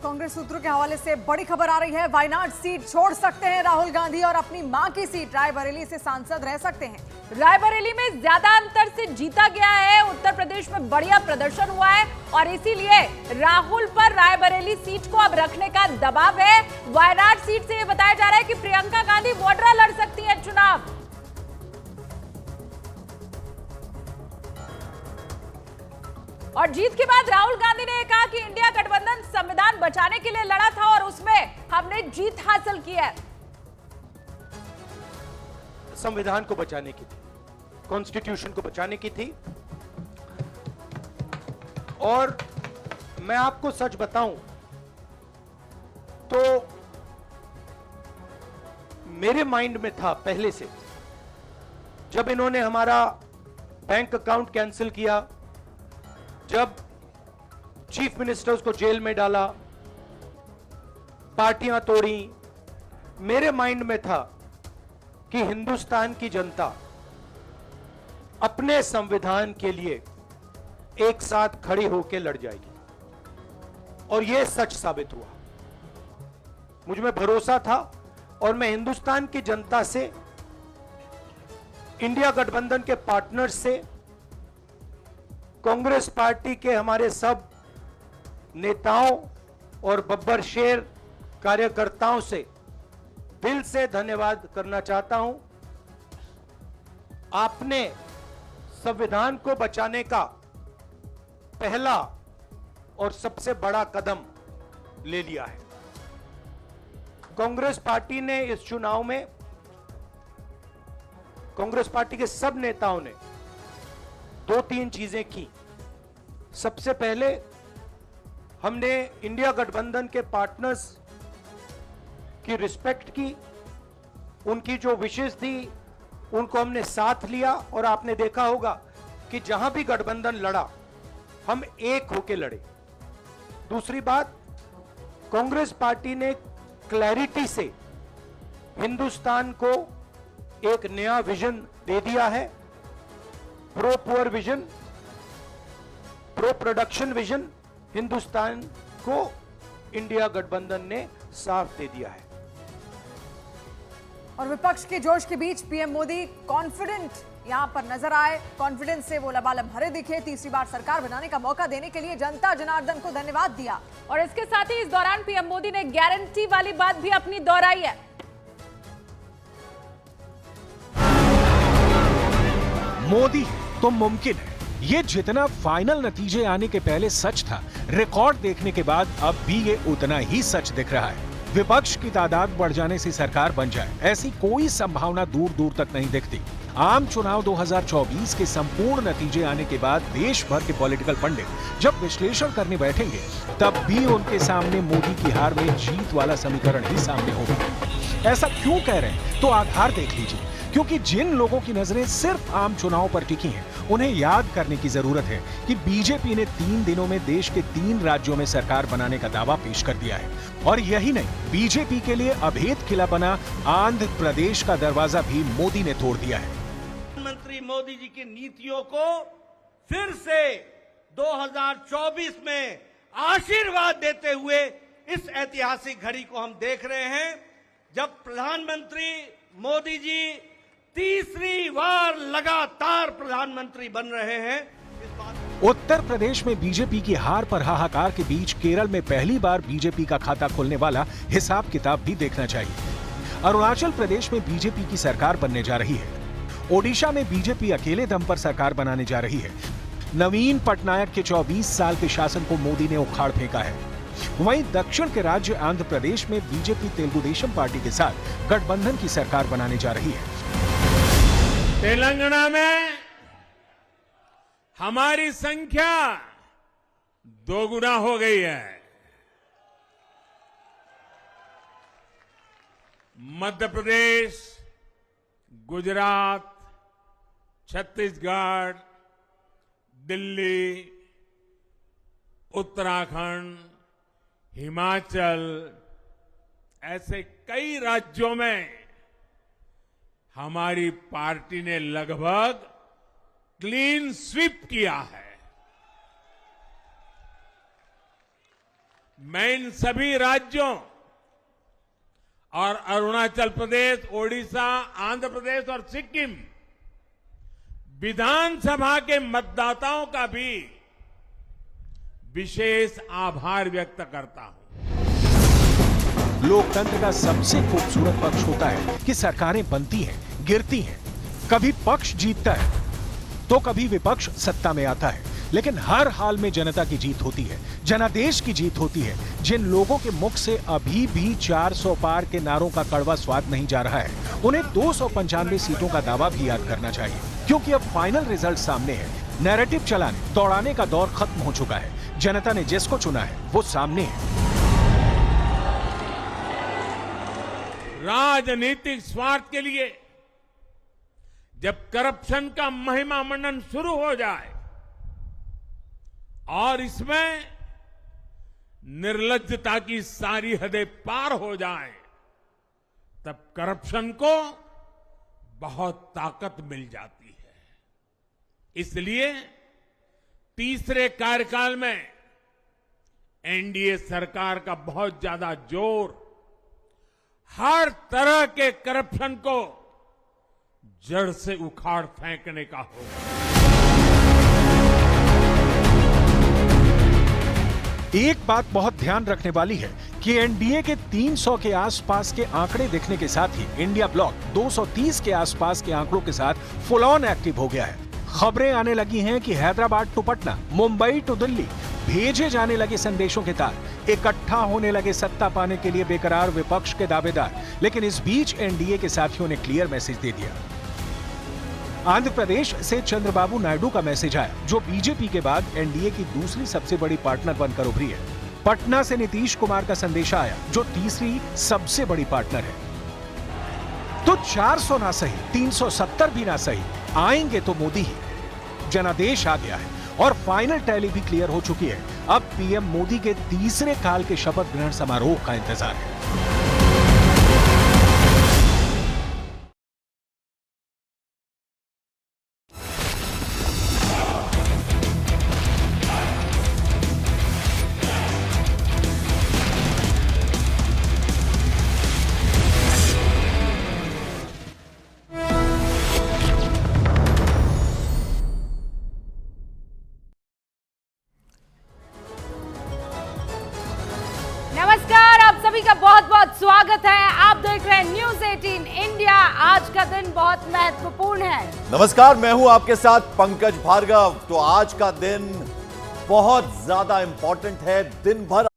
कांग्रेस सूत्रों के हवाले से बड़ी खबर आ रही है। वायनाड सीट छोड़ सकते हैं राहुल गांधी और अपनी मां की सीट रायबरेली से सांसद रह सकते हैं। रायबरेली में ज्यादा अंतर से जीता गया है। उत्तर प्रदेश में बढ़िया प्रदर्शन हुआ है और इसीलिए राहुल पर रायबरेली सीट को अब रखने का दबाव है। वायनाड सीट से यह बताया जा रहा है कि प्रियंका गांधी वाड्रा लड़ सकती है चुनाव। और जीत के बाद राहुल गांधी ने कहा कि इंडिया गठबंधन संविधान बचाने के लिए लड़ा था और उसमें हमने जीत हासिल की है। संविधान को बचाने की थी, कॉन्स्टिट्यूशन को बचाने की थी। और मैं आपको सच बताऊं तो मेरे माइंड में था पहले से, जब इन्होंने हमारा बैंक अकाउंट कैंसिल किया, जब चीफ मिनिस्टर्स को जेल में डाला, पार्टियां तोड़ी, मेरे माइंड में था कि हिंदुस्तान की जनता अपने संविधान के लिए एक साथ खड़ी होकर लड़ जाएगी। और यह सच साबित हुआ। मुझ में भरोसा था और मैं हिंदुस्तान की जनता से, इंडिया गठबंधन के पार्टनर्स से, कांग्रेस पार्टी के हमारे सब नेताओं और बब्बर शेर कार्यकर्ताओं से दिल से धन्यवाद करना चाहता हूं। आपने संविधान को बचाने का पहला और सबसे बड़ा कदम ले लिया है। कांग्रेस पार्टी ने इस चुनाव में, कांग्रेस पार्टी के सब नेताओं ने दो तीन चीजें की। सबसे पहले हमने इंडिया गठबंधन के पार्टनर्स की रिस्पेक्ट की, उनकी जो विशेष थी उनको हमने साथ लिया। और आपने देखा होगा कि जहां भी गठबंधन लड़ा हम एक होकर लड़े। दूसरी बात, कांग्रेस पार्टी ने क्लैरिटी से हिंदुस्तान को एक नया विजन दे दिया है। Pro poor vision, pro production vision Hindustan को इंडिया गठबंधन ने साफ दे दिया है। और विपक्ष के जोश के बीच पीएम मोदी कॉन्फिडेंट यहां पर नजर आए। कॉन्फिडेंस से वो लबालब भरे दिखे। तीसरी बार सरकार बनाने का मौका देने के लिए जनता जनार्दन को धन्यवाद दिया। और इसके साथ ही इस दौरान पीएम मोदी ने गारंटी वाली बात भी अपनी दोहराई है। मोदी तो मुमकिन है, ये जितना फाइनल नतीजे आने के पहले सच था, रिकॉर्ड देखने के बाद अब भी ये उतना ही सच दिख रहा है। विपक्ष की तादाद बढ़ जाने से सरकार बन जाए, ऐसी कोई संभावना दूर दूर तक नहीं दिखती। आम चुनाव 2024 के संपूर्ण नतीजे आने के बाद देश भर के पॉलिटिकल पंडित जब विश्लेषण करने बैठेंगे, तब भी उनके सामने मोदी की हार में जीत वाला समीकरण ही सामने होगा। ऐसा क्यों कह रहे हैं तो आधार देख लीजिए। क्योंकि जिन लोगों की नजरें सिर्फ आम चुनाव पर टिकी हैं, उन्हें याद करने की जरूरत है कि बीजेपी ने 3 दिनों में देश के 3 राज्यों में सरकार बनाने का दावा पेश कर दिया है। और यही नहीं, बीजेपी के लिए अभेद किला बना आंध्र प्रदेश का दरवाजा भी मोदी ने तोड़ दिया है। प्रधानमंत्री मोदी जी की नीतियों को फिर से 2024 में आशीर्वाद देते हुए इस ऐतिहासिक घड़ी को हम देख रहे हैं, जब प्रधानमंत्री मोदी जी तीसरी बार लगातार प्रधानमंत्री बन रहे हैं। उत्तर प्रदेश में बीजेपी की हार पर हाहाकार के बीच केरल में पहली बार बीजेपी का खाता खोलने वाला हिसाब किताब भी देखना चाहिए। अरुणाचल प्रदेश में बीजेपी की सरकार बनने जा रही है। ओडिशा में बीजेपी अकेले दम पर सरकार बनाने जा रही है। नवीन पटनायक के 24 साल के शासन को मोदी ने उखाड़ फेंका है। वहीं दक्षिण के राज्य आंध्र प्रदेश में बीजेपी तेलुगु देशम पार्टी के साथ गठबंधन की सरकार बनाने जा रही है। तेलंगाना में हमारी संख्या 2 गुना हो गई है। मध्य प्रदेश, गुजरात, छत्तीसगढ़, दिल्ली, उत्तराखंड, हिमाचल, ऐसे कई राज्यों में हमारी पार्टी ने लगभग क्लीन स्वीप किया है। मैं इन सभी राज्यों और अरुणाचल प्रदेश, ओडिशा, आंध्र प्रदेश और सिक्किम विधानसभा के मतदाताओं का भी विशेष आभार व्यक्त करता हूं। लोकतंत्र का सबसे खूबसूरत पक्ष होता है कि सरकारें बनती हैं, गिरती हैं। कभी पक्ष जीतता है तो कभी विपक्ष सत्ता में आता है, लेकिन हर हाल में जनता की जीत होती है, जनादेश की जीत होती है। जिन लोगों के मुख से अभी भी 400 पार के नारों का कड़वा स्वाद नहीं जा रहा है, उन्हें 295 सीटों का दावा भी याद करना चाहिए, क्योंकि अब फाइनल रिजल्ट सामने है। नैरेटिव चलाने, दौड़ाने का दौर खत्म हो चुका है। जनता ने जिसको चुना है वो सामने है। राजनीतिक स्वार्थ के लिए जब करप्शन का महिमा मंडन शुरू हो जाए और इसमें निर्लज्जता की सारी हदें पार हो जाए, तब करप्शन को बहुत ताकत मिल जाती है। इसलिए तीसरे कार्यकाल में एनडीए सरकार का बहुत ज्यादा जोर हर तरह के करप्शन को जड़ से उखाड़ फेंकने का होगा। एक बात बहुत ध्यान रखने वाली है कि एनडीए के 300 के आसपास के आंकड़े दिखने के साथ ही इंडिया ब्लॉक 230 के आसपास के आंकड़ों के साथ फुल ऑन एक्टिव हो गया है। खबरें आने लगी हैं कि हैदराबाद टू पटना, मुंबई टू दिल्ली भेजे जाने लगे संदेशों के तार, इकट्ठा होने लगे सत्ता पाने के लिए बेकरार विपक्ष के दावेदार। लेकिन इस बीच एनडीए के साथियों ने क्लियर मैसेज दे दिया। आंध्र प्रदेश से चंद्रबाबू नायडू का मैसेज आया, जो बीजेपी के बाद एनडीए की दूसरी सबसे बड़ी पार्टनर बनकर उभरी है। पटना से नीतीश कुमार का संदेश आया, जो तीसरी सबसे बड़ी पार्टनर है। तो 400 ना सही, 370 भी ना सही, आएंगे तो मोदी ही। जनादेश आ गया है और फाइनल टैली भी क्लियर हो चुकी है। अब पीएम मोदी के तीसरे काल के शपथ ग्रहण समारोह का इंतजार है। नमस्कार, आप सभी का बहुत बहुत स्वागत है। आप देख रहे हैं न्यूज़ 18 इंडिया। आज का दिन बहुत महत्वपूर्ण है। नमस्कार, मैं हूं आपके साथ पंकज भार्गव। तो आज का दिन बहुत ज्यादा इंपॉर्टेंट है। दिन भर